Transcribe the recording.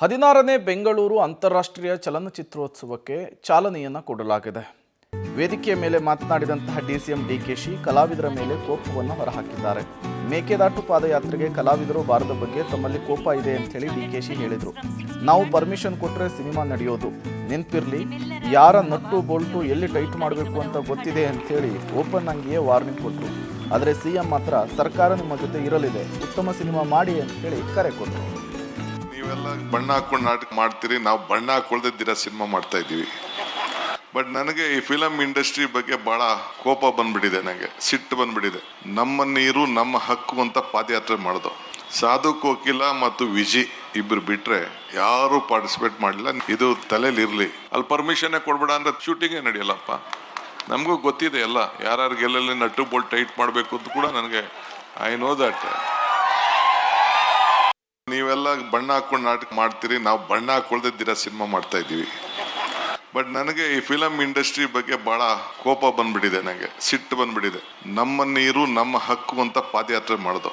16ನೇ ಬೆಂಗಳೂರು ಅಂತಾರಾಷ್ಟ್ರೀಯ ಚಲನಚಿತ್ರೋತ್ಸವಕ್ಕೆ ಚಾಲನೆಯನ್ನು ಕೊಡಲಾಗಿದೆ. ವೇದಿಕೆಯ ಮೇಲೆ ಮಾತನಾಡಿದಂತಹ ಡಿಸಿಎಂ ಡಿಕೆಶಿ ಕಲಾವಿದರ ಮೇಲೆ ಕೋಪವನ್ನು ಹೊರಹಾಕಿದ್ದಾರೆ. ಮೇಕೆದಾಟು ಪಾದಯಾತ್ರೆಗೆ ಕಲಾವಿದರು ಬಾರದ ಬಗ್ಗೆ ತಮ್ಮಲ್ಲಿ ಕೋಪ ಇದೆ ಅಂತ ಹೇಳಿ ಡಿಕೆಶಿ ಹೇಳಿದರು. ನಾವು ಪರ್ಮಿಷನ್ ಕೊಟ್ಟರೆ ಸಿನಿಮಾ ನಡೆಯೋದು, ನೆನಪಿರಲಿ, ಯಾರ ನಟ್ಟು ಬೋಲ್ಟು ಎಲ್ಲಿ ಟೈಟ್ ಮಾಡಬೇಕು ಅಂತ ಗೊತ್ತಿದೆ ಅಂಥೇಳಿ ಓಪನ್ ಆಗಿಯೇ ವಾರ್ನಿಂಗ್ ಕೊಟ್ಟರು. ಆದರೆ ಸಿಎಂ ಮಾತ್ರ ಸರ್ಕಾರ ನಿಮ್ಮ ಜೊತೆ ಇರಲಿದೆ, ಉತ್ತಮ ಸಿನಿಮಾ ಮಾಡಿ ಅಂತ ಹೇಳಿ ಕರೆ ಕೊಟ್ಟರು. ನೀವೆಲ್ಲ ಬಣ್ಣ ಹಾಕೊಂಡು ನಾಟಕ ಮಾಡ್ತೀರಿ, ನಾವು ಬಣ್ಣ ಹಾಕೊಳ್ದಿದ್ದೀರ ಸಿನಿಮಾ ಮಾಡ್ತಾ ಇದ್ದೀವಿ. ಬಟ್ ನನಗೆ ಈ ಫಿಲಮ್ ಇಂಡಸ್ಟ್ರಿ ಬಗ್ಗೆ ಬಹಳ ಕೋಪ ಬಂದ್ಬಿಟ್ಟಿದೆ, ನನಗೆ ಸಿಟ್ಟು ಬಂದ್ಬಿಟ್ಟಿದೆ. ನಮ್ಮ ನೀರು ನಮ್ಮ ಹಕ್ಕು ಅಂತ ಪಾದಯಾತ್ರೆ ಮಾಡೋದು. ಸಾಧು ಕೋಕಿಲ ಮತ್ತು ವಿಜಿ ಇಬ್ರು ಬಿಟ್ರೆ ಯಾರು ಪಾರ್ಟಿಸಿಪೇಟ್ ಮಾಡಲಿಲ್ಲ. ಇದು ತಲೆಯಲ್ಲಿ ಇರಲಿ. ಅಲ್ಲಿ ಪರ್ಮಿಷನ್ನೇ ಕೊಡ್ಬೇಡ ಅಂದ್ರೆ ಶೂಟಿಂಗೇ ನಡೆಯಲ್ಲಪ್ಪ. ನಮಗೂ ಗೊತ್ತಿದೆ ಎಲ್ಲ, ಯಾರ್ಯಾರಿಗೆ ಎಲ್ಲೆಲ್ಲಿ ನಟ್ಟು ಬೋಲ್ಟ್ ಟೈಟ್ ಮಾಡಬೇಕು ಅಂತ ಕೂಡ ನನಗೆ ಐ ನೋ ದಟ್. ನೀವೆಲ್ಲ ಬಣ್ಣ ಹಾಕೊಂಡು ನಾಟಕ ಮಾಡ್ತೀರಿ, ನಾವು ಬಣ್ಣ ಹಾಕೊಳ್ದಿದ್ದೀರ ಸಿನಿಮಾ ಮಾಡ್ತಾ ಇದ್ದೀವಿ. ಬಟ್ ನನಗೆ ಈ ಫಿಲಮ್ ಇಂಡಸ್ಟ್ರಿ ಬಗ್ಗೆ ಬಹಳ ಕೋಪ ಬಂದ್ಬಿಟ್ಟಿದೆ, ನನಗೆ ಸಿಟ್ಟು ಬಂದ್ಬಿಟ್ಟಿದೆ. ನಮ್ಮ ನೀರು ನಮ್ಮ ಹಕ್ಕು ಅಂತ ಪಾದಯಾತ್ರೆ ಮಾಡೋದು.